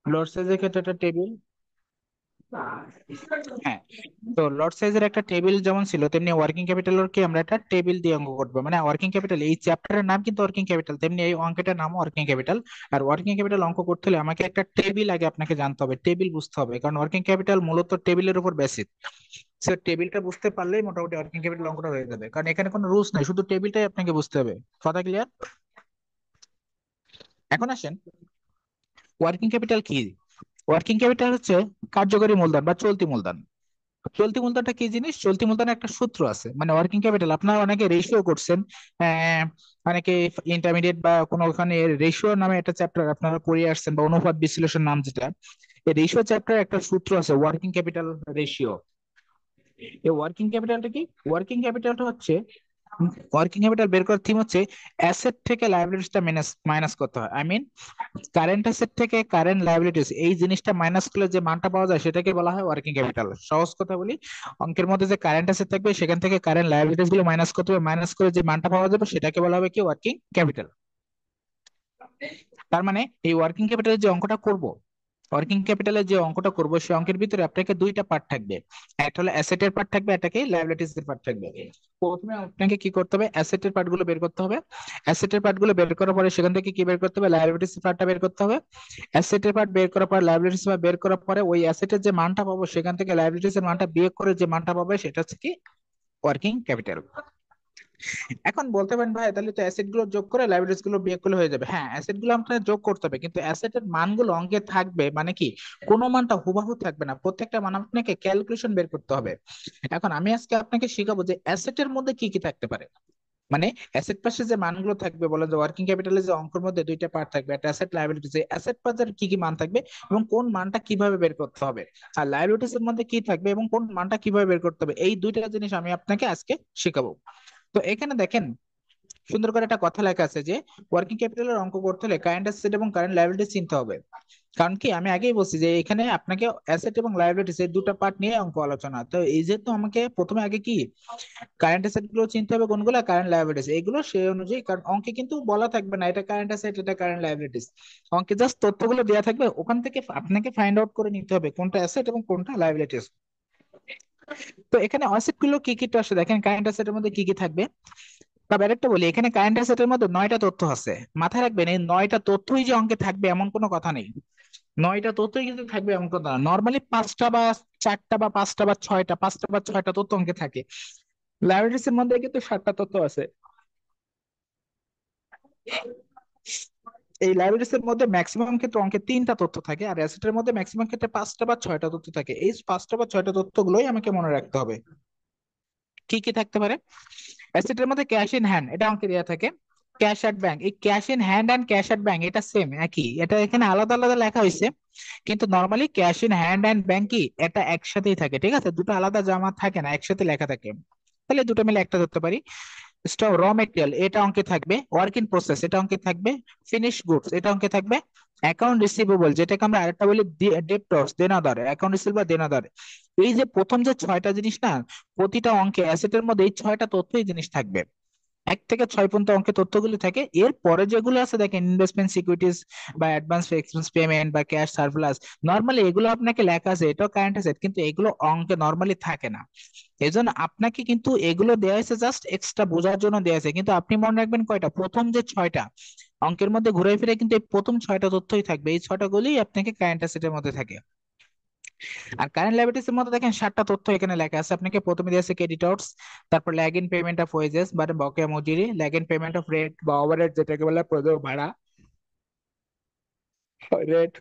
লট সাইজের ক্ষেত্রে একটা টেবিল। হ্যাঁ, তো লট সাইজের একটা টেবিল যেমন ছিল, তেমনি ওয়ার্কিং ক্যাপিটালের কি আমরা একটা টেবিল দিয়ে অঙ্ক করবো। মানে ওয়ার্কিং ক্যাপিটাল, এই চ্যাপ্টারের নাম কিন্তু ওয়ার্কিং ক্যাপিটাল, তেমনি এই অঙ্কটার নাম working capital. Are working capital অঙ্ক করতে হলে আমাকে একটা টেবিল আগে আপনাকে জানতে হবে, টেবিল বুঝতে হবে, কারণ ওয়ার্কিং ক্যাপিটাল মূলত টেবিলের উপর বেসিক। সে টেবিলটা বুঝতে পারলেই মোটামুটি ওয়ার্কিং ক্যাপিটাল অঙ্কটা হয়ে যাবে, কারণ এখানে কোনো রুলস নাই, শুধু টেবিলটাই আপনাকে বুঝতে হবে। কথা ক্লিয়ার? এখন আসেন, ওয়ার্কিং ক্যাপিটাল কি? ওয়ার্কিং ক্যাপিটাল হচ্ছে কার্যকরী মূলধন বা চলতি মূলধন। চলতি মূলধনটা কি জিনিস? চলতি মূলধনের একটা সূত্র আছে, মানে ওয়ার্কিং ক্যাপিটাল আপনারা অনেকে রেশিও করছেন। আহ, অনেকে ইন্টারমিডিয়েট বা কোনো ওখানে রেশিও নামে একটা চ্যাপ্টার আপনারা পড়ে আসছেন, বা অনুপাত বিশ্লেষণ নাম যেটা, এই রেশিও চ্যাপ্টার একটা সূত্র আছে ওয়ার্কিং ক্যাপিটাল রেশিও। এই ওয়ার্কিং ক্যাপিটালটা কি? ওয়ার্কিং ক্যাপিটালটা হচ্ছে, ওয়ার্কিং ক্যাপিটাল বের করার থিম হচ্ছে অ্যাসেট থেকে লাইবিলিটিসটা মাইনাস মাইনাস করতে হয়। আই মিন, কারেন্ট অ্যাসেট থেকে কারেন্ট লাইবিলিটিস এই জিনিসটা মাইনাস করলে যে মানটা পাওয়া যায় সেটাকে বলা হয় ওয়ার্কিং ক্যাপিটাল। সহজ কথা বলি, অঙ্কের মধ্যে যে কারেন্ট অ্যাসেট থাকবে সেখান থেকে কারেন্ট লাইবিলিটিস গুলো মাইনাস করতে হবে, মাইনাস করে যে মানটা পাওয়া যাবে সেটাকে বলা হবে কি ওয়ার্কিং ক্যাপিটাল। তার মানে এই ওয়ার্কিং ক্যাপিটালের যে অঙ্কটা করব, ওয়ার্কিং ক্যাপিটালের যে অঙ্কটা করব সেই অঙ্কের ভিতরে আপনাকে দুইটা পার্ট থাকবে। একটা হলো অ্যাসেটের পার্ট থাকবে, একটাকে লাইবিলিটিস এর পার্ট থাকবে। প্রথমে আপনাকে কি করতে হবে? অ্যাসেটের পার্ট গুলো বের করতে হবে। অ্যাসেটের পার্ট গুলো বের করার পরে সেখান থেকে কি বের করতে হবে? লাইবিলিটিস এর পার্টটা বের করতে হবে। অ্যাসেটের পার্ট বের করার পর লাইবিলিটিস বের করার পরে ওই অ্যাসেটের যে মানটা পাবো সেখান থেকে লাইবিলিটিস এর মানটা বিয়োগ করে যে মানটা পাবে সেটা হচ্ছে কি ওয়ার্কিং ক্যাপিটাল। এখন বলতে পারেন ভাই তাহলে তো অ্যাসেট গুলো যোগ করে লাইবিলিটিস গুলো বিয়োগ করলে হয়ে যাবে। হ্যাঁ, অ্যাসেট গুলো আপনার যোগ করতে হবে, কিন্তু অ্যাসেটের মানগুলো অঙ্কে থাকবে, মানে কি কোনো মানটা হুবাহু থাকবে না, প্রত্যেকটা মান আপনাকে ক্যালকুলেশন বের করতে হবে। এখন আমি আজকে আপনাকে শিখাবো যে অ্যাসেটের মধ্যে কি কি থাকতে পারে। মানে অ্যাসেট পাশে যে মানগুলো থাকবে, বলে যে ওয়ার্কিং ক্যাপিটালের যে অঙ্কের মধ্যে দুইটা পার্ট থাকবে, একটা অ্যাসেট লাইবিলিটি, যে অ্যাসেট পাশের কি কি মান থাকবে এবং কোন মানটা কিভাবে বের করতে হবে, আর লাইবিলিটিস এর মধ্যে কি থাকবে এবং কোন মানটা কিভাবে বের করতে হবে, এই দুইটা জিনিস আমি আপনাকে আজকে শেখাবো। তো এখানে দেখেন, সুন্দর করে একটা কথা লেখা আছে যে ওয়ার্কিং ক্যাপিটালের অঙ্ক করতে হলে কারেন্ট অ্যাসেট এবং কারেন্ট লায়াবিলিটি চিনতে হবে। কারণ কি আমি আগেই বলছি যে এখানে আপনাকে অ্যাসেট এবং লায়াবিলিটি এই দুটো পার্ট নিয়ে অঙ্ক আলোচনা, তো এই যেহেতু আমাকে প্রথমে আগে কি কারেন্ট অ্যাসেট গুলো চিনতে হবে, কোনগুলো কারেন্ট লায়াবিলিটিস এইগুলো সেই অনুযায়ী, কারণ অঙ্কে কিন্তু বলা থাকবে না এটা কারেন্ট অ্যাসেট এটা কারেন্ট লায়াবিলিটিস। অঙ্কে জাস্ট তথ্যগুলো দেওয়া থাকবে, ওখান থেকে আপনাকে ফাইন্ড আউট করে নিতে হবে কোনটা অ্যাসেট এবং কোনটা লায়াবিলিটিস। তো এখানে অ্যাসেট গুলো কি কি আসে দেখেন, কারেন্ট অ্যাসেটের মধ্যে কি কি থাকবে। তবে আরেকটা বলি, এখানে কারেন্ট অ্যাসেটের মধ্যে 9টা তথ্য আছে। মাথায় রাখবেন এই 9টা তথ্যই যে অঙ্কে থাকবে এমন কোনো কথা নেই। 9টা তথ্যই কিন্তু থাকবে এমন কথা না, নর্মালি 5টা বা 4টা বা 5টা বা 6টা, 5টা বা 6টা তথ্য অঙ্কে থাকে। লাইব্রেরিজ এর মধ্যে কিন্তু 7টা তথ্য আছে। এই লাইব্রেরিজ এর মধ্যে ম্যাক্সিমাম ক্ষেত্রে অঙ্কে 3টা তথ্য থাকে, আর অ্যাসেটের মধ্যে ম্যাক্সিমাম ক্ষেত্রে 5টা বা 6টা তথ্য থাকে। এই 5টা বা 6টা তথ্যগুলোই আমাকে মনে রাখতে হবে। কি কি থাকতে পারে? অ্যাসেটের মধ্যে ক্যাশ ইন হ্যান্ড, এটা অঙ্কে দেওয়া থাকে। ক্যাশ অ্যাট ব্যাংক, এই cash in hand and cash at bank এটা সেম একই, এটা এখানে আলাদা আলাদা লেখা হয়েছে, কিন্তু normally cash in hand and bank কি এটা একসাথেই থাকে, ঠিক আছে, দুটো আলাদা জামা থাকে না, একসাথে লেখা থাকে। তাহলে দুটো মিলে একটা ধরতে পারি। স্টক র মেটেরিয়াল এটা অঙ্কে থাকবে, ওয়ার্ক ইন প্রসেস এটা অঙ্কে থাকবে, ফিনিশ গুডস এটা অঙ্কে থাকবে, অ্যাকাউন্ট রিসিভেবল যেটাকে আমরা আরেকটা বলি ডেপ্টরস দেনাদার, অ্যাকাউন্ট রিসিভেবল বা দেনাদার। এই যে প্রথম যে 6টা জিনিস না, প্রতিটা অঙ্কে অ্যাসেটের মধ্যে এই 6টা তথ্যই জিনিস থাকবে। 1 থেকে 6 পর্যন্ত অঙ্কে তথ্যগুলি থাকে, এর পরে যেগুলো আছে দেখেন ইনভেস্টমেন্ট সিকিউরিটিজ বা অ্যাডভান্স এক্সপেন্স পেমেন্ট বা ক্যাশ সার্প্লাস, নর্মালি এগুলো আপনাকে লেখা আছে এটাও কারেন্ট অ্যাসেট, কিন্তু এগুলো অঙ্কে নর্মালি থাকে না। এই জন্য আপনাকে কিন্তু এগুলো দেওয়া হয়েছে জাস্ট এক্সট্রা বোঝার জন্য দেওয়া হয়েছে, কিন্তু আপনি মনে রাখবেন কয়টা, প্রথম যে 6টা অঙ্কের মধ্যে ঘুরে ফিরে কিন্তু এই প্রথম 6টা তথ্যই থাকবে, এই 6টা গুলোই আপনাকে কারেন্ট অ্যাসেটের মধ্যে থাকে। আর কারেন্ট লাইবিলিটিস এর মধ্যে দেখেন 7টা তথ্য এখানে লেখা আছে, আপনাকে প্রথমে দেওয়া আছে ক্রেডিটর্স, তারপর lag in payment of wages মানে বকেয়া মজুরি, lag in payment of rate বা ওভারহেড যেটাকে বলে প্রযোগ ভাড়া, rate,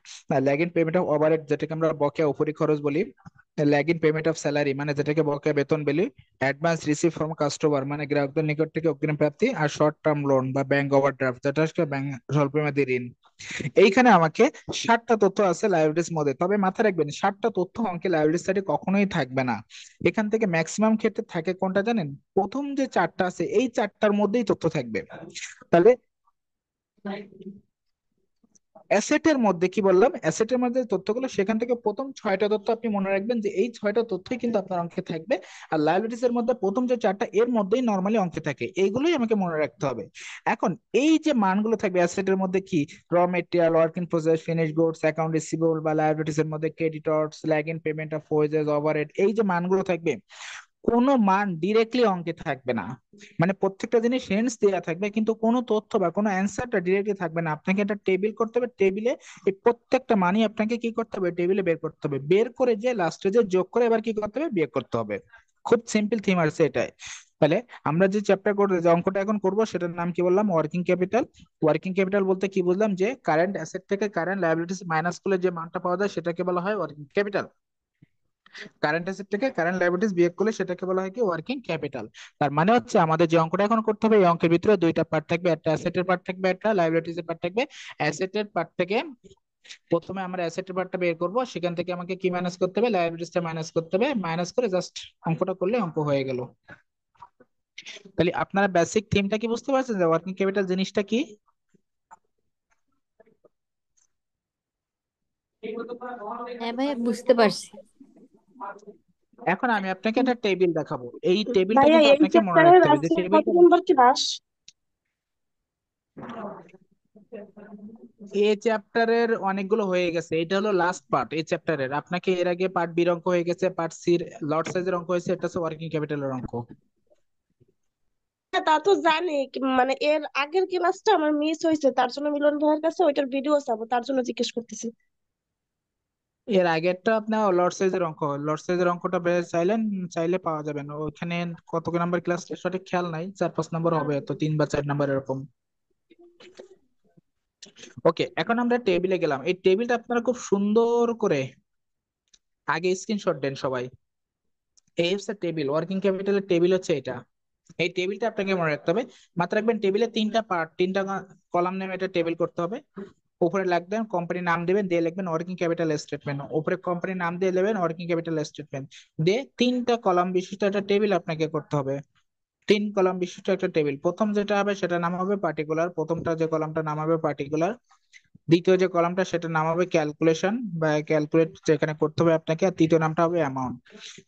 lag in payment of overhead যেটাকে আমরা বকেয়া উপরি খরচ বলি, lag in payment of salary মানে যেটাকে বকেয়া বেতন বলি, অ্যাডভান্স রিসিভ ফ্রম কাস্টমার মানে গ্রাহকদের নিকট থেকে অগ্রিম প্রাপ্তি, আর শর্ট টার্ম লোন বা ব্যাংক ওভারড্রাফট যেটা হচ্ছে ব্যাংক স্বল্পমেয়াদী ঋণ। এইখানে আমাকে 7টা তথ্য আছে লাইব্রেরিজ মধ্যে, তবে মাথায় রাখবেন 7টা তথ্য অঙ্কে লাইব্রেরি সাইডে কখনোই থাকবে না। এখান থেকে ম্যাক্সিমাম ক্ষেত্রে থাকে কোনটা জানেন? প্রথম যে 4টা আছে এই 4টার মধ্যেই তথ্য থাকবে। তাহলে অ্যাসেটের মধ্যে কি বললাম, অ্যাসেটের মধ্যে তথ্যগুলো সেখান থেকে প্রথম 6টা তথ্য আপনি মনে রাখবেন যে এই 6টা তথ্যই কিন্তু আপনার অঙ্কে থাকবে। আর লাইবিলিটিস এর মধ্যে প্রথম যে 4টা এর মধ্যেই নর্মালি অঙ্কে থাকে, এইগুলোই আমাকে মনে রাখতে হবে। এখন এই যে মানগুলো থাকবে অ্যাসেটের মধ্যে কি, raw material, work in process, finish goods, account receivable, বা লাইবিলিটিস এর মধ্যে creditors, lag in payment of wages, overhead, এই যে মানগুলো থাকবে কোনো মান ডিরেক্টলি অঙ্কে থাকবে না। মানে প্রত্যেকটা জিনিস হেন্স দেওয়া থাকবে কিন্তু কোনো তথ্য বা কোনো অ্যান্সারটা ডিরেক্টলি থাকবে না। আপনাকে একটা টেবিল করতে হবে, টেবিলে এই প্রত্যেকটা মানই আপনাকে কি করতে হবে, টেবিলে বের করতে হবে, বের করে যে লাস্টে যে যোগ করে এবার কি করতে হবে, বিয়োগ করতে হবে। খুব সিম্পল থিম আছে এটাই। তাহলে আমরা যে চ্যাপ্টার করবো, যে অঙ্কটা এখন করবো, সেটার নাম কি বললাম, ওয়ার্কিং ক্যাপিটাল। ওয়ার্কিং ক্যাপিটাল বলতে কি বুঝলাম, যে কারেন্ট অ্যাসেট থেকে কারেন্ট লায়াবিলিটিস মাইনাস করলে যে মানটা পাওয়া যায় সেটাকে বলা হয় ওয়ার্কিং ক্যাপিটাল। কারেন্ট অ্যাসেট থেকে কারেন্ট লায়াবিলিটিস বিয়োগ করলে সেটাকে বলা হয় কি, ওয়ার্কিং ক্যাপিটাল। তার মানে হচ্ছে আমাদের যে অঙ্কটা এখন করতে হবে, এই অঙ্কের ভিতরে দুইটা পার্ট থাকবে, একটা অ্যাসেটের পার্ট থাকবে, একটা লায়াবিলিটিস এর পার্ট থাকবে। অ্যাসেটের পার্ট থেকে প্রথমে আমরা অ্যাসেটের পার্টটা বের করব, সেখান থেকে আমাকে কি মাইনাস করতে হবে, লায়াবিলিটিসটা মাইনাস করতে হবে, মাইনাস করে জাস্ট অঙ্কটা করলে অঙ্ক হয়ে গেল। তাহলে আপনারা বেসিক থিমটা কি বুঝতে পারছেন, যে ওয়ার্কিং ক্যাপিটাল জিনিসটা কি? হ্যাঁ ভাইয়া, বুঝতে পারছি। এখন আমি আপনাকে একটা টেবিল দেখাবো, এই টেবিলটা ভাইয়া কিন্তু এই আপনাকে মনে চ্যাপ্টারের রাখতে হবে, যে আজকে কত টেবিলটা নম্বর ক্লাস? এই চ্যাপ্টারের অনেকগুলো হয়ে গেছে, এটা হলো লাস্ট পার্ট এই চ্যাপ্টারের। আপনাকে এর আগে পার্ট বির অঙ্ক হয়ে গেছে, পার্ট সির লর্ড সাইজের অঙ্ক হয়েছে, এটা হচ্ছে ওয়ার্কিং ক্যাপিটালের অঙ্ক। হ্যাঁ, তা তো জানি মানে এর আগের ক্লাসটা আমার মিস হয়েছে, তার জন্য মিলন ভাইয়ের কাছে ওইটার ভিডিও চাবো, তার জন্য জিজ্ঞেস করতেছি। এর আগেরটা আপনার লর্ড সাইজের অঙ্ক, লর্ড সাইজের অঙ্কটা চাইলেন, চাইলে পাওয়া যাবে না ওইখানে। কত নাম্বার ক্লাস সঠিক খেয়াল নাই, 4-5 নাম্বার হবে, তো 3 বা 4 নাম্বার এরকম। ওকে, এখন আমরা টেবিলে গেলাম। এই টেবিলটা আপনারা খুব সুন্দর করে আগে স্ক্রিনশট দেন সবাই। এই হচ্ছে টেবিল, ওয়ার্কিং ক্যাপিটালের টেবিল হচ্ছে এটা। এই টেবিলটা আপনাকে মনে রাখতে হবে। মাত্র রাখবেন টেবিলে 3টা পার্ট, 3টা কলাম নেমে এটা টেবিল করতে হবে। উপরে লিখবেন কোম্পানির নাম দিবেন, দিয়ে লিখবেন ওয়ার্কিং ক্যাপিটাল স্টেটমেন্ট, উপরে কোম্পানির নাম দিয়ে দেবেন ওয়ার্কিং ক্যাপিটাল স্টেটমেন্ট, দিয়ে 3টা কলাম বিশিষ্ট একটা টেবিল আপনাকে করতে হবে। 3 কলাম বিশিষ্ট একটা টেবিল, প্রথম যেটা হবে সেটা নাম হবে পার্টিকুলার, প্রথমটা যে কলামটা নাম হবে পার্টিকুলার। দ্বিতীয় যে কলামটা সেটা নাম হবে ক্যালকুলেশন বা ক্যালকুলেট যেখানে করতে হবে আপনাকে, আর তৃতীয় নামটা হবে অ্যামাউন্ট।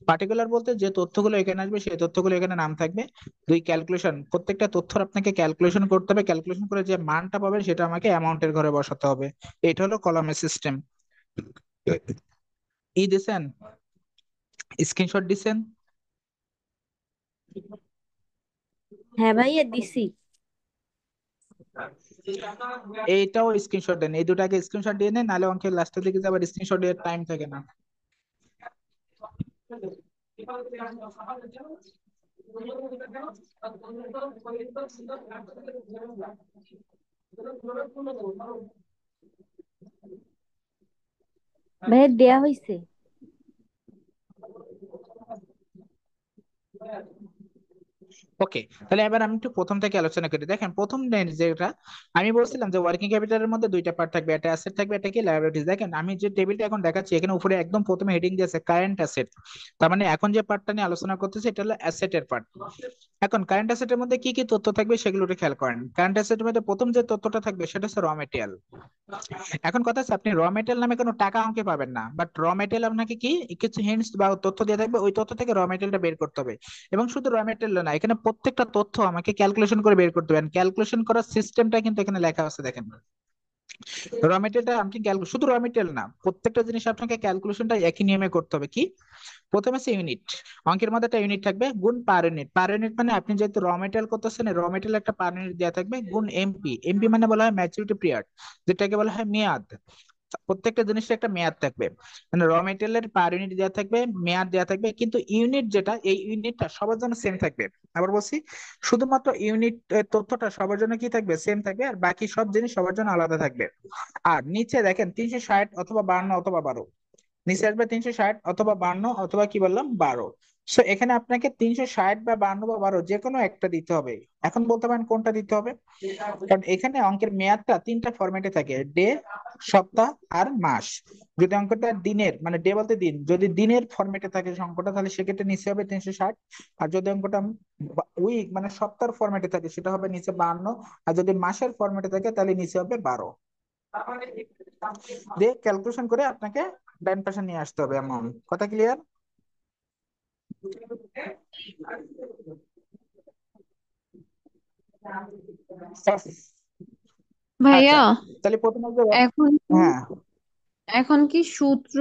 পার্টিকুলার বলতে যে তথ্যগুলো এখানে আসবে সেই তথ্যগুলো এখানে নাম থাকবে। দুই, ক্যালকুলেশন, প্রত্যেকটা তথ্য আপনাকে ক্যালকুলেশন করতে হবে, ক্যালকুলেশন করে যে মানটা পাবেন সেটা আমাকে অ্যামাউন্টের ঘরে বসাতে হবে। এটা হলো কলামের সিস্টেম। ই দিছেন, স্ক্রিনশট দিছেন? হ্যাঁ ভাইয়া, দিছি। এইটাও স্ক্রিনশট দেন, এই দুটাকে স্ক্রিনশট দিয়ে নেন, নাহলে অঙ্কের লাস্টের দিকে যে আবার স্ক্রিনশট দিয়ে টাইম থাকে না। ভাইয়া দেয়া হইছে। ওকে, তাহলে এবার আমি একটু প্রথম থেকে আলোচনা করি। দেখেন প্রথম যেটা আমি বলছিলাম, যে ওয়ার্কিং ক্যাপিটালের মধ্যে দুইটা পার্ট থাকবে, একটা অ্যাসেট থাকবে, একটা কি লায়াবিলিটিস। দেখেন আমি যে টেবিলটা এখন দেখাচ্ছি, এখানে উপরে একদম প্রথমে হেডিং দিয়েছে কারেন্ট অ্যাসেট। তার মানে এখন যে পার্টটা নিয়ে আলোচনা করতেছি এটা হলো অ্যাসেটের পার্ট। এখন কারেন্ট অ্যাসেটের মধ্যে কি কি তথ্য থাকবে সেগুলো একটু খেয়াল করেন। কারেন্ট অ্যাসেটের মধ্যে প্রথম যে তথ্যটা থাকবে সেটা হচ্ছে র মেটেরিয়াল। এখন কথা হচ্ছে আপনি র মেটেরিয়াল নামে কোনো টাকা অঙ্কে পাবেন না, বাট র মেটেরিয়াল আপনাকে কি কিছু হিন্টস বা তথ্য দিয়ে থাকবে, ওই তথ্য থেকে র মেটেরিয়ালটা বের করতে হবে। এবং শুধু র মেটেরিয়াল না, এখানে প্রত্যেকটা তথ্য আমাকে ক্যালকুলেশন করে বের করতে হবে। ক্যালকুলেশন করার সিস্টেমটা কিন্তু এখানে লেখা আছে, দেখেন। র মেটেরিয়ালটা আপনি শুধু র মেটেরিয়াল না, প্রত্যেকটা জিনিস আপনাকে ক্যালকুলেশনটা একই নিয়মে করতে হবে। কি, প্রথমে আছে ইউনিট, অঙ্কের মধ্যে একটা ইউনিট থাকবে, গুণ পার ইউনিট। পার ইউনিট মানে আপনি যেহেতু র মেটেরিয়াল করতেছেন, র মেটেরিয়াল একটা পার ইউনিট দেওয়া থাকবে, গুণ এমপি। এমপি মানে বলা হয় ম্যাচুরিটি পিরিয়ড, যেটাকে বলা হয় মেয়াদ। প্রত্যেকটা জিনিসের একটা মেয়াদ থাকবে, মানে র মেটেরিয়ালের পার ইউনিট দেওয়া থাকবে, মেয়াদ দেওয়া থাকবে, কিন্তু ইউনিট যেটা, এই ইউনিটটা সবার জন্য সেম থাকবে। আবার বলছি, শুধুমাত্র ইউনিট তথ্যটা সবার জন্য কি থাকবে, সেম থাকবে, আর বাকি সব জিনিস সবার জন্য আলাদা থাকবে। আর নিচে দেখেন 360 অথবা 52 অথবা 12, নিচে আসবে 360 অথবা 52 অথবা কি বললাম 12। সো এখানে আপনাকে 360 বা 52 বা 12 যে কোনো একটা দিতে হবে। এখন বলতে পারেন কোনটা দিতে হবে, কারণ এখানে অঙ্কের মেয়াদটা 3টা ফরম্যাটে থাকে, ডে, সপ্তাহ আর মাস। যদি অঙ্কটা দিনের মানে ডে বলতে দিন, যদি দিনের ফরম্যাটে থাকে অঙ্কটা, তাহলে সেক্ষেত্রে নিচে হবে 360। আর যদি অঙ্কটা উইক মানে সপ্তাহের ফরম্যাটে থাকে সেটা হবে নিচে 52। আর যদি মাসের ফরম্যাটে থাকে তাহলে নিচে হবে 12। দিয়ে ক্যালকুলেশন করে আপনাকে ডান পাশে নিয়ে আসতে হবে অ্যামাউন্ট। কথা ক্লিয়ার? আচ্ছা, ভাইয়া তাহলে প্রথমে যে এখন কি হ্যাঁ, এখন কি সূত্র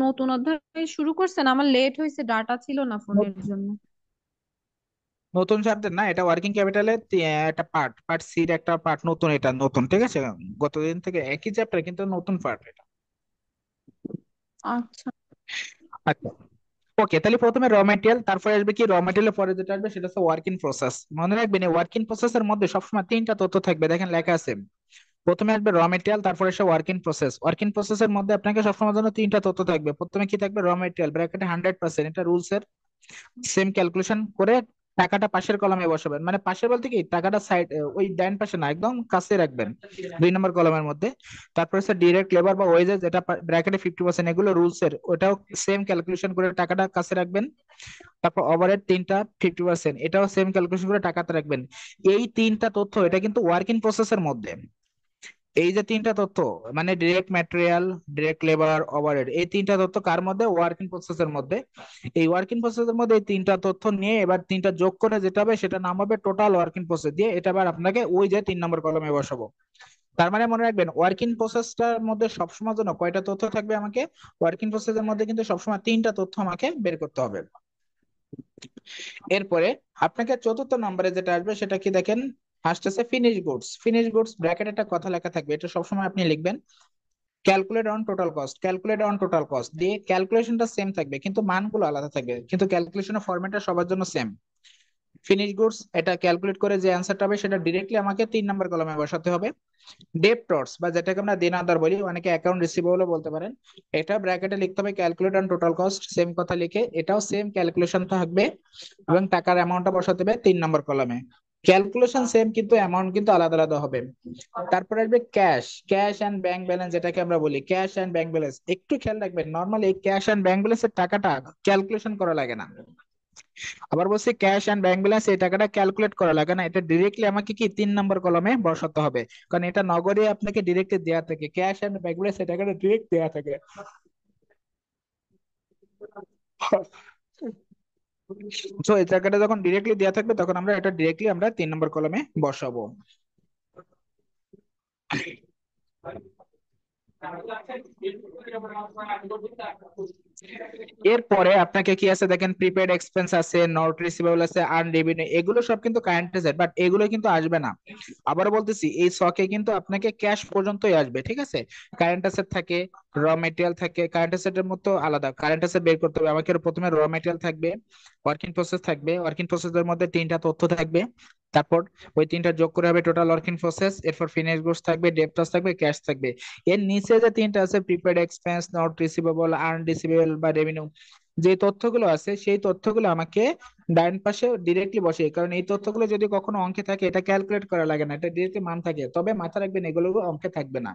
নতুন অধ্যায় শুরু করছেন? আমার লেট হয়েছে, ডাটা ছিল না ফোনের জন্য। নতুন সাবজেক্ট না, এটা ওয়ার্কিং ক্যাপিটালের একটা পার্ট, পার্ট সির একটা পার্ট, নতুন, এটা নতুন, ঠিক আছে? গতদিন থেকে একই চ্যাপ্টার কিন্তু নতুন পার্ট এটা। আচ্ছা। আচ্ছা, ওকে, তাহলে প্রথমে র ম্যাটেরিয়াল, তারপরে আসবে কি, র ম্যাটেরিয়ালের পরে যেটা আসবে সেটা হচ্ছে ওয়ার্ক ইন প্রসেস। মনে রাখবেন এই ওয়ার্ক ইন প্রসেসের মধ্যে সবসময় তিনটা তথ্য থাকবে, দেখেন লেখা আছে। প্রথমে আসবে র মেটেরিয়াল, তারপরে আসে work in process. Work in প্রসেসের মধ্যে আপনাকে সবসময় জন্য তিনটা তথ্য থাকবে। প্রথমে কি থাকবে, র মেটেরিয়াল ব্র্যাকেটে 100%, এটা রুলস এর সেম ক্যালকুলেশন করে টাকাটা পাশের কলামে বসাবেন, মানে পাশে বলতে কি টাকাটা সাইড, ওই ডান পাশে না, একদম কাছে রাখবেন 2 নম্বর কলামের মধ্যে। তারপর হচ্ছে ডিরেক্ট লেবার বা ওয়েজেস, যেটা ব্র্যাকেটে 50%, এগুলো রুলস এর, ওটাও সেম ক্যালকুলেশন করে টাকাটা কাছে রাখবেন। তারপর ওভারহেড তিনটা 50%, এটাও সেম ক্যালকুলেশন করে টাকাতে রাখবেন। এই তিনটা তথ্য এটা কিন্তু ওয়ার্ক ইন প্রসেসের মধ্যে। এই যে তিনটা তথ্য, মানে direct material, direct labour, overhead, এই তিনটা তথ্য কার মধ্যে, ওয়ার্কিং প্রসেসের মধ্যে। এই ওয়ার্কিং প্রসেসের মধ্যে এই তিনটা তথ্য নিয়ে এবার তিনটা যোগ করে যেটা হবে সেটা নাম হবে টোটাল ওয়ার্কিং প্রসেস, দিয়ে এটা আবার আপনাকে ওই যে 3 নম্বর কলমে বসাবো। তার মানে মনে রাখবেন ওয়ার্কিং প্রসেসটার মধ্যে সবসময় জন্য কয়টা তথ্য থাকবে, আমাকে ওয়ার্কিং প্রসেসের মধ্যে কিন্তু সবসময় তিনটা তথ্য আমাকে বের করতে হবে। এরপরে আপনাকে চতুর্থ নম্বরে যেটা আসবে সেটা কি দেখেন, আসতেছে finish goods. Finish goods bracket একটা কথা লেখা থাকবে, এটা সবসময় আপনি লিখবেন calculate on total cost. Calculate on total cost দিয়ে ক্যালকুলেশনটা সেম থাকবে কিন্তু মানগুলো আলাদা থাকবে, কিন্তু ক্যালকুলেশনের ফরম্যাটটা সবার জন্য সেম। ফিনিশ গুডস এটা ক্যালকুলেট করে যে অ্যান্সারটা হবে সেটা ডিরেক্টলি আমাকে 3 নম্বর কলমে বসাতে হবে। ডেপ্টরস বা যেটাকে আমরা দেনাদার বলি, অনেকে অ্যাকাউন্ট রিসিভেবলও বলতে পারেন, এটা ব্র্যাকেটে লিখতে হবে calculate on total cost, same কথা লিখে এটাও সেম ক্যালকুলেশন থাকবে এবং টাকার অ্যামাউন্টটা বসাতে হবে 3 নম্বর কলামে। ক্যালকুলেশন সেম কিন্তু অ্যামাউন্ট কিন্তু আলাদা আলাদা হবে। তারপরে আসবে cash, cash and bank balance, যেটাকে আমরা বলি ক্যাশ অ্যান্ড ব্যাংক ব্যালেন্স। একটু খেয়াল রাখবেন, নর্মালি এই ক্যাশ অ্যান্ড ব্যাংক ব্যালেন্সের টাকাটা ক্যালকুলেশন করা লাগে না। আবার বলছি ক্যাশ অ্যান্ড ব্যাংক ব্যালেন্স, এই টাকাটা ক্যালকুলেট করা লাগে না, এটা ডিরেক্টলি আমাকে কি 3 নম্বর কলমে বসাতে হবে, কারণ এটা নগদে আপনাকে ডিরেক্টলি দেওয়া থাকে। ক্যাশ অ্যান্ড ব্যাংক ব্যালেন্স এই টাকাটা ডিরেক্ট দেওয়া থাকে। তো এই টাকাটা যখন ডিরেক্টলি দেওয়া থাকবে তখন আমরা এটা ডিরেক্টলি আমরা 3 নম্বর কলমে বসাবো। এরপরে আপনাকে কি আছে দেখেন, প্রিপেড এক্সপেন্স আছে, নট রিসিভেবল আছে, আর্ন রেভিনিউ, এগুলো সব কিন্তু কারেন্ট অ্যাসেট, বাট এগুলো কিন্তু আসবে না। আবার বলতেছি এই স্টকে কিন্তু আপনাকে ক্যাশ পর্যন্তই আসবে, ঠিক আছে? কারেন্ট অ্যাসেট থাকে, র মেটেরিয়াল থাকে, কারেন্ট অ্যাসেটের মতো আলাদা, কারেন্ট অ্যাসেট বের করতে হবে আমাকে। প্রথমে র মেটেরিয়াল থাকবে, ওয়ার্কিং প্রসেস থাকবে, ওয়ার্কিং প্রসেসের মধ্যে তিনটা তথ্য থাকবে, তারপর ওই তিনটা যোগ করে হবে টোটাল ওয়ার্কিং প্রসেস। এরপর ফিনিশ গুডস থাকবে, ডেপ্টস থাকবে, ক্যাশ থাকবে। এর নিচে যে তিনটা আছে, prepaid expense, not receivable, earn receivable বা রেভিনিউ, যে তথ্যগুলো আছে সেই তথ্যগুলো আমাকে ডান পাশে ডিরেক্টলি বসে, কারণ এই তথ্যগুলো যদি কখনো অঙ্কে থাকে এটা ক্যালকুলেট করা লাগে না, এটা ডিরেক্টলি মান থাকে, তবে মাথা রাখবেন এগুলো অঙ্কে থাকবে না।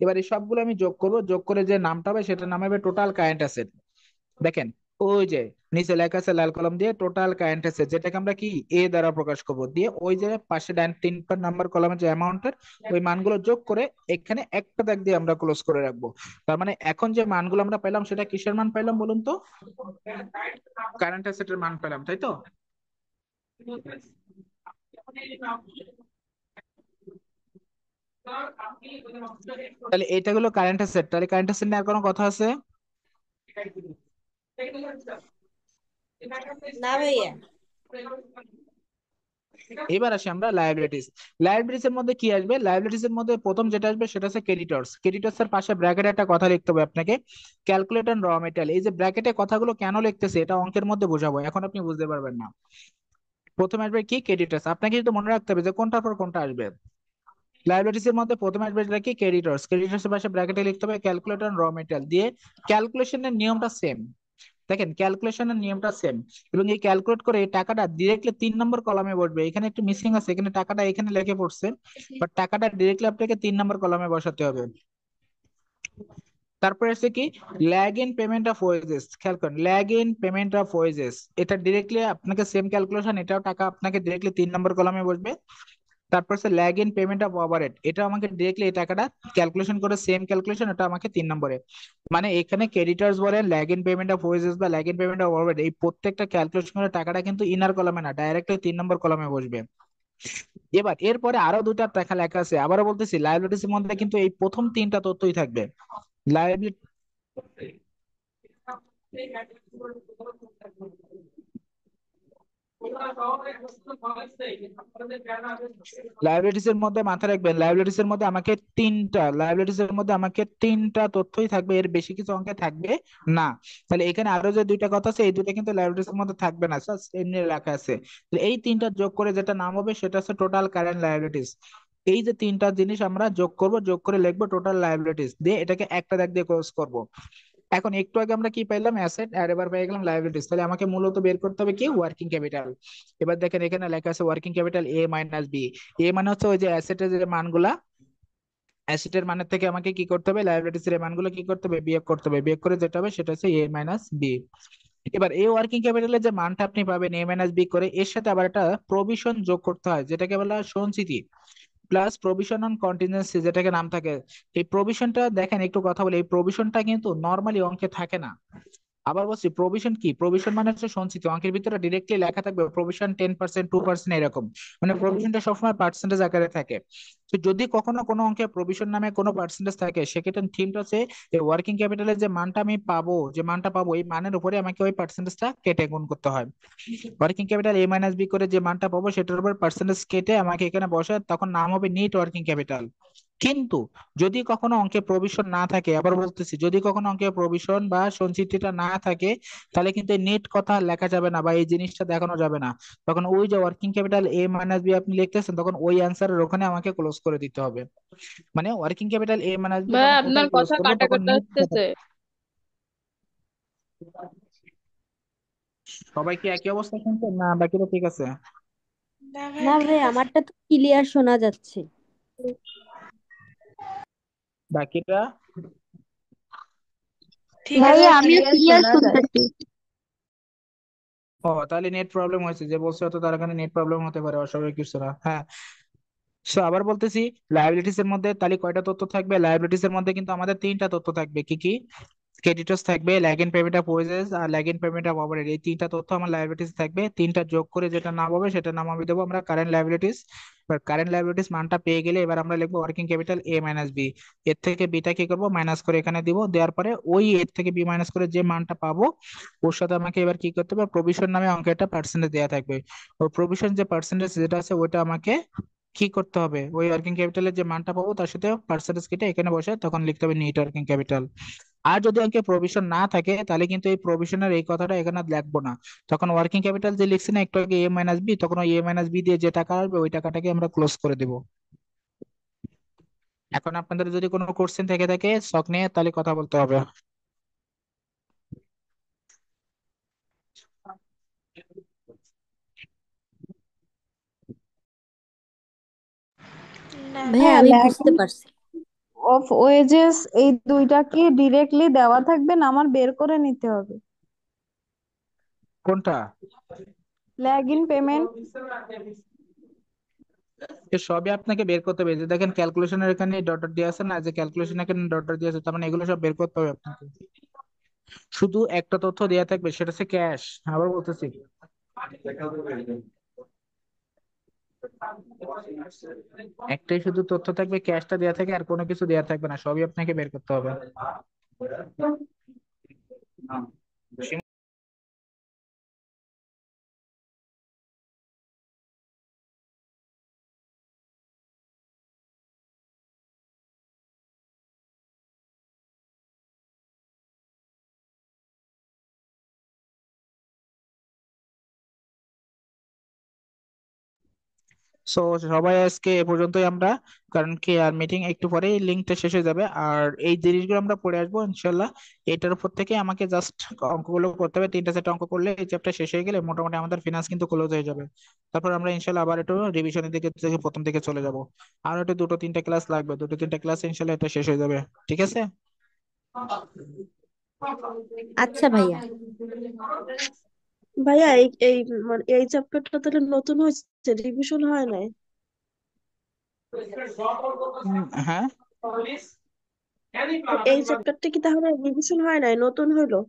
এবার এই সবগুলো আমি যোগ করবো, যোগ করে যে নামটা হবে সেটা নাম হবে টোটাল কারেন্ট অ্যাসেট। দেখেন ওই যে নিচে লেখা আছে লাল কলম দিয়ে টোটাল কারেন্ট অ্যাসেট, যেটাকে আমরা কি এ দ্বারা প্রকাশ করব, দিয়ে ওই যে পাশে ডান 3 নম্বর কলামের যে অ্যামাউন্টের ওই মানগুলো যোগ করে এখানে একটা দাগ দিয়ে আমরা ক্লোজ করে রাখবো। তার মানে এখন যে মানগুলো আমরা পেলাম সেটা কিসের মান পেলাম বলুন তো? কারেন্ট অ্যাসেটের মান পেলাম, তাই তো? তাহলে এটা হলো কারেন্ট অ্যাসেট। তাহলে কারেন্ট অ্যাসেট নিয়ে আর কোনো কথা আছে? না ভাইয়া। এবার আসি আমরা লায়াবিলিটিস। লায়াবিলিটিস এর মধ্যে কি আসবে, লায়াবিলিটিস এর মধ্যে প্রথম যেটা আসবে সেটা হচ্ছে ক্রেডিটর্স। ক্রেডিটর্স এর পাশে ব্র্যাকেটে একটা কথা লিখতে হবে আপনাকে, ক্যালকুলেট অন র মেটেরিয়াল। এই যে ব্র্যাকেটে কথাগুলো কেন লিখতেছে এটা অঙ্কের মধ্যে বোঝাবো, এখন আপনি বুঝতে পারবেন না। প্রথমে আসবে কি, ক্রেডিটর্স। আপনাকে কিন্তু মনে রাখতে হবে যে কোনটার পর কোনটা আসবে। লায়াবিলিটিস এর মধ্যে প্রথমে আসবে যেটা কি, ক্রেডিটর্স। ক্রেডিটর্স এর পাশে ব্র্যাকেটে লিখতে হবে ক্যালকুলেট অন র মেটেরিয়াল, দিয়ে ক্যালকুলেশনের নিয়মটা সেম। দেখেন ক্যালকুলেশনের নিয়মটা সেম, এবং এই ক্যালকুলেট করে এই টাকাটা ডিরেক্টলি 3 নম্বর কলামে বসবে। এখানে একটু মিসিং আছে, এখানে টাকাটা এখানে লিখে পড়ছে, বাট টাকাটা ডিরেক্টলি আপনাকে 3 নম্বর কলামে বসাতে হবে। তারপরে আছে কি, lag in payment of wages. খেয়াল করেন, lag in payment of wages, এটা ডিরেক্টলি আপনাকে সেম ক্যালকুলেশন, এটাও টাকা আপনাকে ডিরেক্টলি 3 নম্বর কলামে বসবে। তারপর হচ্ছে lag in payment of overhead, এটা আমাকে ডিরেক্টলি এই টাকাটা ক্যালকুলেশন করে সেম ক্যালকুলেশন এটা আমাকে 3 নম্বরে। মানে এখানে ক্রেডিটার্স বলেন lag in payment of wages বা lag in payment of overhead, এই প্রত্যেকটা ক্যালকুলেশন করে টাকাটা কিন্তু ইনার কলামে না, ডাইরেক্টলি 3 নম্বর কলামে বসবে। এবার এরপরে আরো দুইটা টাকা লেখা আছে, আবারও বলতেছি লাইবিলিটিস এর মধ্যে কিন্তু এই প্রথম তিনটা তথ্যই থাকবে। লাইবিলিটি লাইবিলিটিস এর মধ্যে মাথায় রাখবেন, লাইবিলিটিস এর মধ্যে আমাকে তিনটা তথ্যই থাকবে, এর বেশি কিছু অঙ্কে থাকবে না। তাহলে এখানে আরো যে দুইটা কথা আছে এই দুইটা কিন্তু লাইবিলিটিস এর মধ্যে থাকবে না, জাস্ট এমনি লেখা আছে। তাহলে এই তিনটা যোগ করে যেটা নাম হবে সেটা হচ্ছে টোটাল কারেন্ট লাইবিলিটিস। এই যে তিনটা জিনিস আমরা যোগ করব, যোগ করে লিখবো টোটাল লাইবিলিটিস, দিয়ে এটাকে একটা দাগ দিয়ে ক্লোজ করব। এখন একটু আগে আমরা কি পাইলাম, অ্যাসেট, আর এবার পেয়ে গেলাম লাইবিলিটিস। তাহলে আমাকে মূলত বের করতে হবে কি, ওয়ার্কিং ক্যাপিটাল। এবার দেখেন এখানে লেখা আছে working capital A minus B. A মানে হচ্ছে ওই যে অ্যাসেটের যে মানগুলা, অ্যাসেটের মানের থেকে আমাকে কি করতে হবে, লাইবিলিটিস এর মানগুলো কি করতে হবে, বিয়োগ করতে হবে। বিয়োগ করে যেটা হবে সেটা হচ্ছে এ মাইনাস বি। এবার এই ওয়ার্কিং ক্যাপিটালের যে মানটা আপনি পাবেন এ মাইনাস বি করে, এর সাথে আবার একটা প্রভিশন যোগ করতে হয় যেটাকে বলা হয় সঞ্চিতি, প্লাস প্রভিশন অন কন্টিনজেন্সি যেটাকে নাম থাকে। এই প্রভিশনটা দেখেন একটু কথা বলি, এই প্রভিশনটা কিন্তু নর্মালি অঙ্কে থাকে না। আবার বলছি প্রভিশন কি, প্রভিশন মানে হচ্ছে সঞ্চিত, অঙ্কের ভিতরে ডিরেক্টলি লেখা থাকবে প্রভিশন 10%, 2% এরকম, মানে প্রভিশনটা সবসময় পার্সেন্টেজ আকারে থাকে। তো যদি কখনো কোনো অঙ্কে প্রভিশন নামে কোনো পার্সেন্টেজ থাকে, সেক্ষেত্রে থিমটা হচ্ছে এই ওয়ার্কিং ক্যাপিটালের যে মানটা আমি পাবো, যে মানটা পাবো এই মানের উপরে আমাকে ওই পার্সেন্টেজটা কেটে গুণ করতে হয়। Working capital A minus B করে যে মানটা পাবো সেটার উপর পার্সেন্টেজ কেটে আমাকে এখানে বসে, তখন নাম হবে নিট ওয়ার্কিং ক্যাপিটাল। কিন্তু যদি কখনো অঙ্কে প্রভিশন না থাকে, আবার বলতেছি যদি কখনো অঙ্কে প্রভিশন বা সঞ্চিতিটা না থাকে, তাহলে কিন্তু নেট কথা লেখা যাবে না বা এই জিনিসটা দেখানো যাবে না। তখন ওই যে working capital A minus B আপনি লিখতেছেন, তখন ওই অ্যান্সারের ওখানে আমাকে ক্লোজ করে দিতে হবে। মানে working capital A minus B ভাই যখন আপনার কোথায় ক্লোজ কথা করবো কাটা তখন কাটা নেট কথা। আসতেছে। সবাই কি একই অবস্থা শুনছেন না বাকিরা ঠিক আছে? না ভাই না ভাই, ঠিক আছে। আমারটা তো ক্লিয়ার শোনা যাচ্ছে। বাকিরা? ঠিক আছে ভাইয়া আমিও ক্লিয়ার ক্লিয়ার শোনা যায়। শুনতেছি। ও তাহলে নেট প্রবলেম হয়েছে, যে বলছে হয়তো তার এখানে নেট প্রবলেম হতে পারে, অস্বাভাবিক কিছু না। হ্যাঁ, সো আবার বলতেছি লায়াবিলিটিস এর মধ্যে তাহলে কয়টা তথ্য থাকবে, লায়াবিলিটিস এর মধ্যে কিন্তু আমাদের তিনটা তথ্য থাকবে। কি কি? ক্রেডিটর্স থাকবে, lag in payment of wages আর lag in payment of overhead, এই তিনটা তথ্য আমার লায়াবিলিটিস থাকবে। তিনটা যোগ করে যেটা নাম হবে সেটা নাম আমি দেবো আমরা কারেন্ট লায়াবিলিটিস। এবার কারেন্ট লায়াবিলিটিস মানটা পেয়ে গেলে এবার আমরা লিখবো working capital A minus B. এর থেকে বিটা কি করবো, মাইনাস করে এখানে দিব, দেওয়ার পরে ওই এর থেকে বি মাইনাস করে যে মানটা পাবো ওর সাথে আমাকে এবার কি করতে হবে, প্রভিশন নামে অঙ্কে একটা পার্সেন্টেজ দেওয়া থাকবে। ওই প্রভিশন যে পার্সেন্টেজ যেটা আছে ওইটা আমাকে কি করতে হবে, ওই ওয়ার্কিং ক্যাপিটালের যে মানটা পাবো তার সাথে পার্সেন্টেজ কেটে এখানে বসে তখন লিখতে হবে নিট ওয়ার্কিং ক্যাপিটাল। আর যদি অঙ্কে প্রভিশন না থাকে তাহলে কিন্তু এই প্রভিশনের এই কথাটা এখানে আর লিখবো না, তখন ওয়ার্কিং ক্যাপিটাল যে লিখছি না একটু আগে এ মাইনাস বি, তখন ওই এ মাইনাস বি দিয়ে যে টাকা আসবে ওই টাকাটাকে আমরা ক্লোজ করে দেবো। এখন আপনাদের যদি কোনো কোশ্চেন থেকে থাকে শখ নিয়ে তাহলে কথা বলতে হবে। না ভাইয়া হ্যাঁ, আমি বুঝতে ল্যাকিং পারছি। অফ ওয়েজেস এই দুইটা কি ডিরেক্টলি দেওয়া থাকবে না আমার বের করে নিতে হবে? কোনটা? Lag in payment. এ সবই আপনাকে বের করতে হবে, এই যে দেখেন ক্যালকুলেশনের এখানে ডট ডট দিয়ে আছে না, যে ক্যালকুলেশন এখানে ডট ডট দিয়ে আছে, তার মানে এগুলো সব বের করতে হবে আপনাকে। শুধু একটা তথ্য দেয়া থাকবে সেটা হচ্ছে ক্যাশ। আবার বলতেছি একটাই শুধু তথ্য থাকবে, ক্যাশটা দেয়া থাকে, আর কোনো কিছু দেয়া থাকবে না, সবই আপনাকে বের করতে হবে। সো সবাই আজকে এ পর্যন্তই আমরা, কারণ কি আর মিটিং একটু পরেই লিঙ্কটা শেষ হয়ে যাবে, আর এই জিনিসগুলো আমরা পড়ে আসবো ইনশাল্লাহ। এটার উপর থেকে আমাকে জাস্ট অঙ্কগুলো করতে হবে, 3টা 4টা অঙ্ক করলে এই চ্যাপ্টার শেষ হয়ে গেলে মোটামুটি আমাদের ফিনান্স কিন্তু ক্লোজ হয়ে যাবে। তারপর আমরা ইনশাল্লাহ আবার একটু রিভিশনের দিকে থেকে প্রথম দিকে চলে যাব। আর একটু 2-3টা ক্লাস লাগবে, 2-3টা ক্লাস ইনশাল্লাহ এটা শেষ হয়ে যাবে। ঠিক আছে? আচ্ছা ভাইয়া। ভাইয়া এই এই মানে এই চ্যাপ্টারটা তাহলে নতুন হয়েছে, রিভিশন হয় নাই? হ্যাঁ, এই চ্যাপ্টারটা কি তাহলে রিভিশন হয় নাই, নতুন হইলো?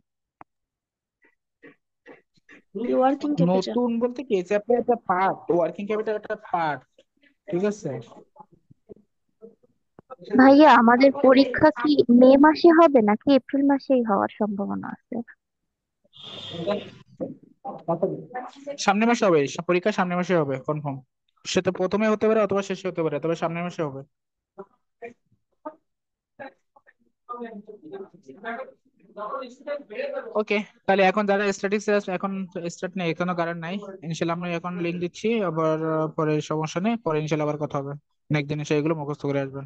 কি ওয়ার্কিং ক্যাপিটাল? নতুন বলতে কি চ্যাপ্টার একটা পার্ট, ওয়ার্কিং ক্যাপিটাল একটা পার্ট, ঠিক আছে। ভাইয়া আমাদের পরীক্ষা কি মে মাসে হবে নাকি এপ্রিল মাসেই হওয়ার সম্ভাবনা আছে? সামনের মাসে হবে, পরীক্ষা সামনের মাসে হবে কনফার্ম। সে তো প্রথমে হতে পারে অথবা শেষে হতে পারে, তবে সামনের মাসে হবে। ওকে, তাহলে এখন যারা স্ট্যাটিস্টিক্স এখন স্টার্ট নেই, কোনো কারণ নাই। ইনশাল্লাহ আমরা এখন লিঙ্ক দিচ্ছি, আবার পরে সমস্যা নেই, পরে ইনশাল্লাহ আবার কথা হবে। নেক্সট দিন এসে এগুলো মুখস্থ করে আসবেন।